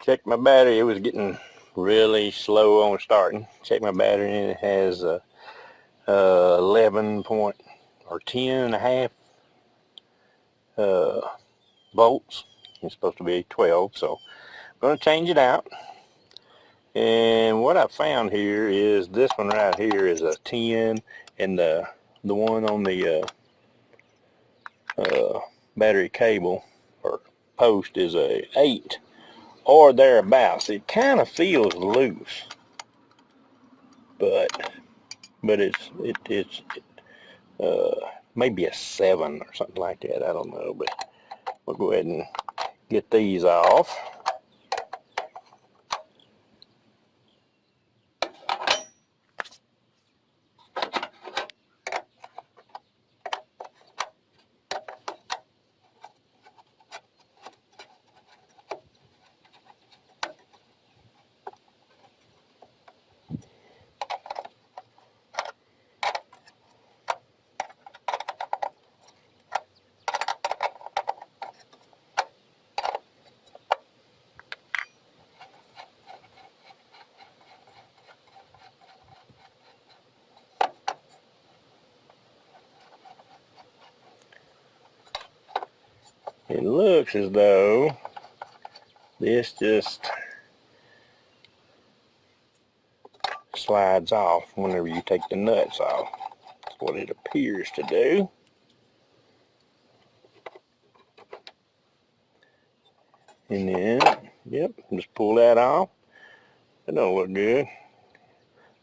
Checked my battery. It was getting really slow on starting. Checked my battery and it has 11 point or 10 and a half volts. It's supposed to be 12, so I'm going to change it out. And what I found here is this one right here is a 10, and the one on the battery cable or post is a 8 or thereabouts. It kind of feels loose, but it's maybe a 7 or something like that. I don't know, but we'll go ahead and get these off. It looks as though this just slides off whenever you take the nuts off. That's what it appears to do. And then, yep, just pull that off. That don't look good.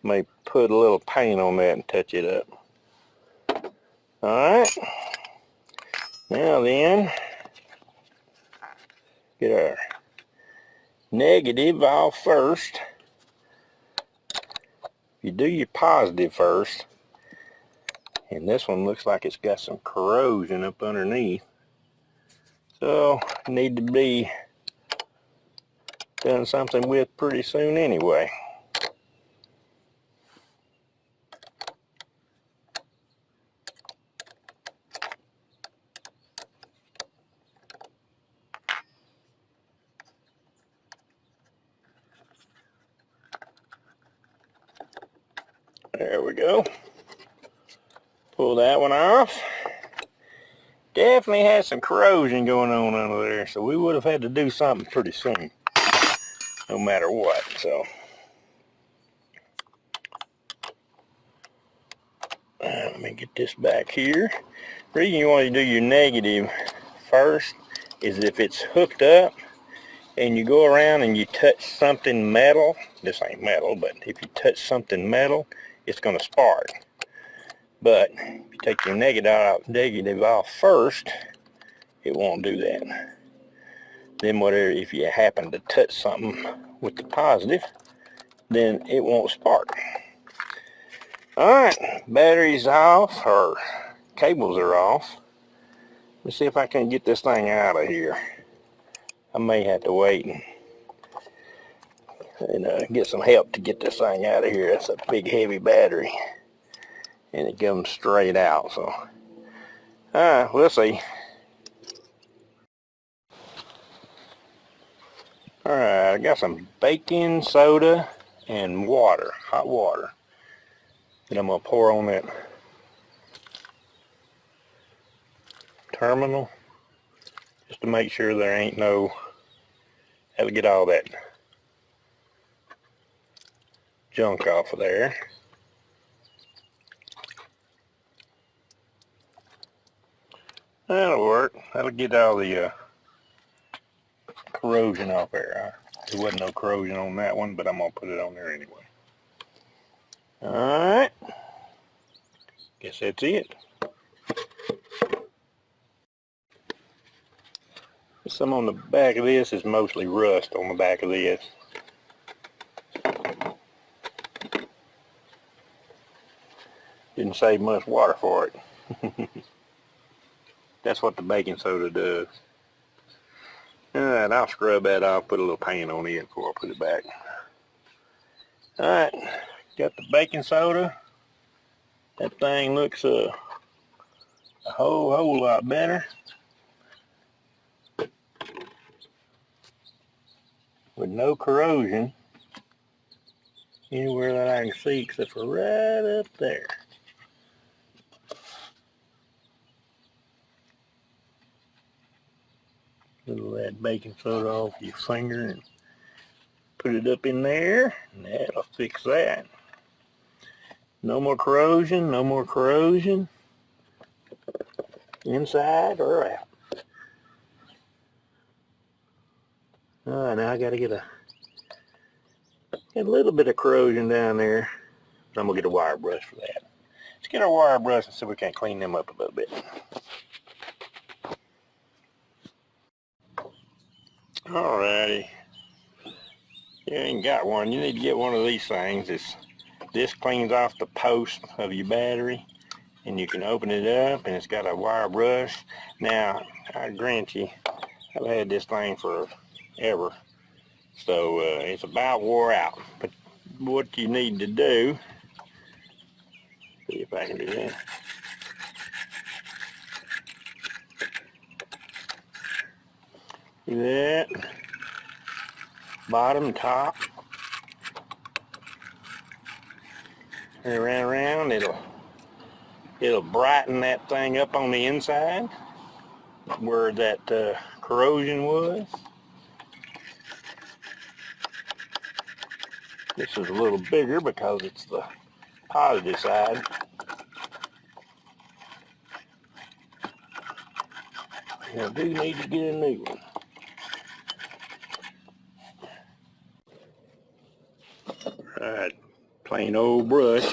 May put a little paint on that and touch it up. Alright. Now then, get our negative off first. You do your positive first. And this one looks like it's got some corrosion up underneath. So, need to be done something with pretty soon anyway. There we go. Pull that one off. Definitely has some corrosion going on under there, so we would have had to do something pretty soon, no matter what. So, let me get this back here. The reason you want to do your negative first is if it's hooked up and you go around and you touch something metal. This ain't metal, but if you touch something metal, it's going to spark. But if you take your negative off first, it won't do that. Then whatever, if you happen to touch something with the positive, then it won't spark. Alright, battery's off, or cables are off. Let's see if I can get this thing out of here. I may have to wait and get some help to get this thing out of here. That's a big heavy battery. And it comes straight out, so we'll see. Alright, I got some baking soda and water, hot water, that I'm going to pour on that terminal just to make sure there ain't no, how to get all that junk off of there. That'll work. That'll get all the corrosion off there. There wasn't no corrosion on that one, but I'm going to put it on there anyway. Alright. Guess that's it. Some on the back of this is mostly rust on the back of this. Didn't save much water for it. That's what the baking soda does. Alright, I'll scrub that off, put a little paint on it before I put it back. Alright, got the baking soda. That thing looks a whole lot better. with no corrosion anywhere that I can see except for right up there. Little of that baking soda off your finger and put it up in there, and that'll fix that. No more corrosion, no more corrosion, inside or out. Alright, now I gotta get a little bit of corrosion down there, but I'm gonna get a wire brush for that. Let's get our wire brush and see if we can't clean them up a little bit. Alrighty. You ain't got one. You need to get one of these things. This cleans off the post of your battery, and you can open it up, and it's got a wire brush. Now, I grant you, I've had this thing forever, so it's about wore out. But what you need to do, see if I can do that. Do that. Bottom, top. And around, it'll brighten that thing up on the inside where that corrosion was. This is a little bigger because it's the positive side. I do need to get a new one. Alright, plain old brush.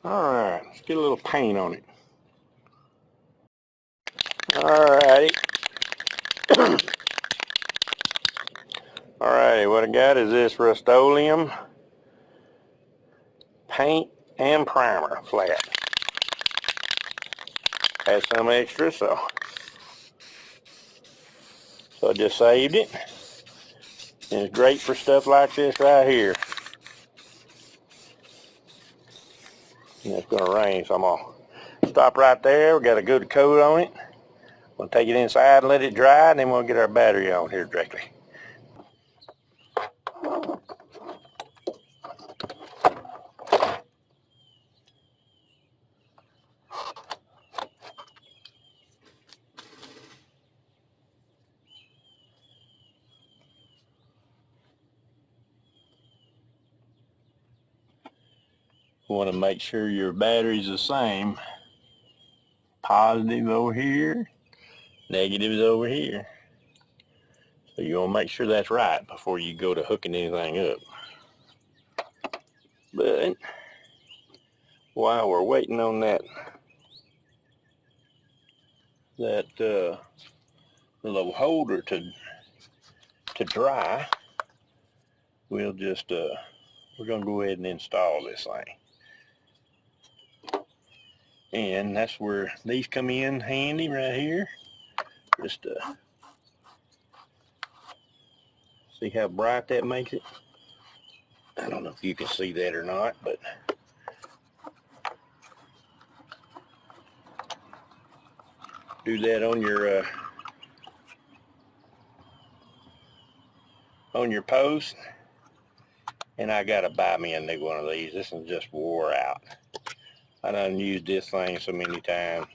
Alright, let's get a little paint on it. Alrighty. Alrighty, what I got is this Rust-Oleum paint and primer flat. Had some extra, so I just saved it. And it's great for stuff like this right here. And it's gonna rain, so I'm gonna stop right there. We got a good coat on it. We'll take it inside and let it dry, and then we'll get our battery on here directly. You want to make sure your battery's the same. Positive over here, negatives over here. So you want to make sure that's right before you go to hooking anything up. But while we're waiting on that little holder to dry, we'll just we're gonna go ahead and install this thing. And that's where these come in handy right here. Just see how bright that makes it. I don't know if you can see that or not, but do that on your post. And I gotta buy me a new one of these. This one just wore out. I done used this thing so many times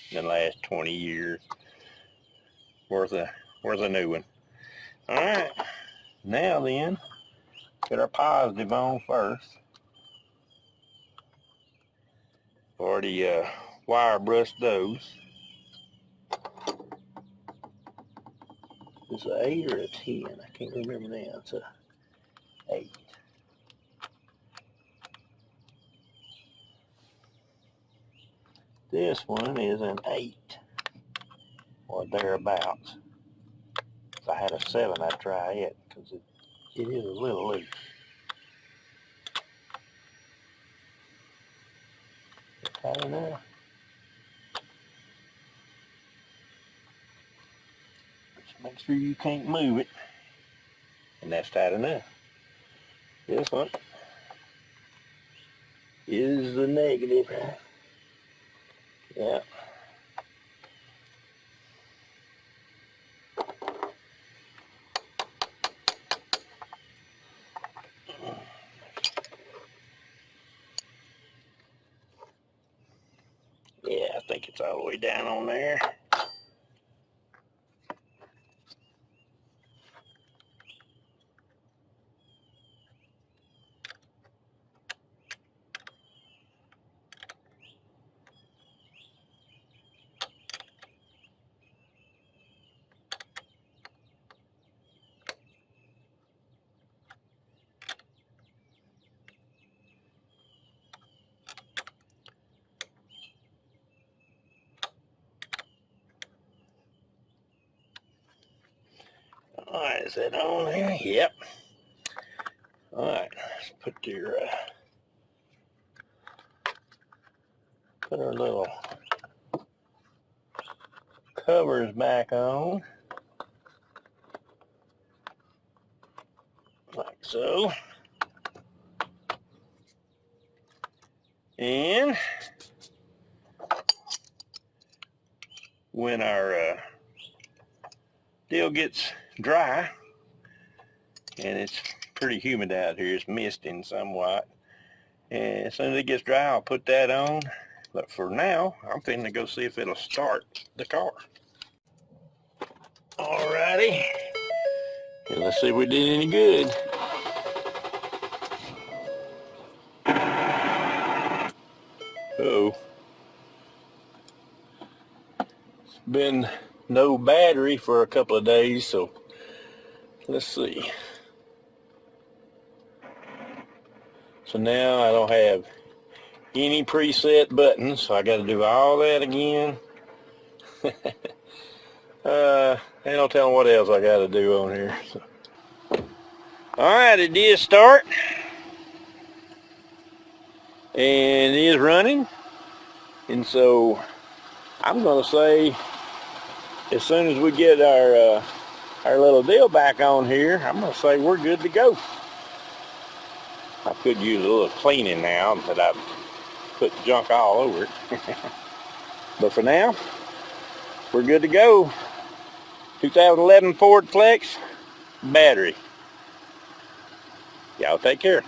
in the last 20 years. Worth a new one. Alright, now then, get our positive on first. Already wire brushed those. Is it an 8 or a 10? I can't remember now. It's a 8. This one is an 8 or thereabouts. If I had a 7, I'd try it because it is a little loose. Tight enough. make sure you can't move it. And that's tight enough. This one is the negative. Yeah. Yeah, I think it's all the way down on there. Alright, is that on there? Yep. Alright, let's put our little covers back on. Like so. And when our deal gets dry, and it's pretty humid out here, it's misting somewhat, and as soon as it gets dry, I'll put that on. But for now, I'm finna to go see if it'll start the car. Alrighty, and let's see if we did any good. Uh-oh. It's been no battery for a couple of days, so let's see. So now I don't have any preset buttons, so I got to do all that again. Ain't no telling what else I got to do on here. So. Alright, it did start. And it is running. And so I'm going to say, as soon as we get our little deal back on here, I'm going to say we're good to go. I could use a little cleaning now, but I've put junk all over it. But for now, we're good to go. 2011 Ford Flex battery. Y'all take care.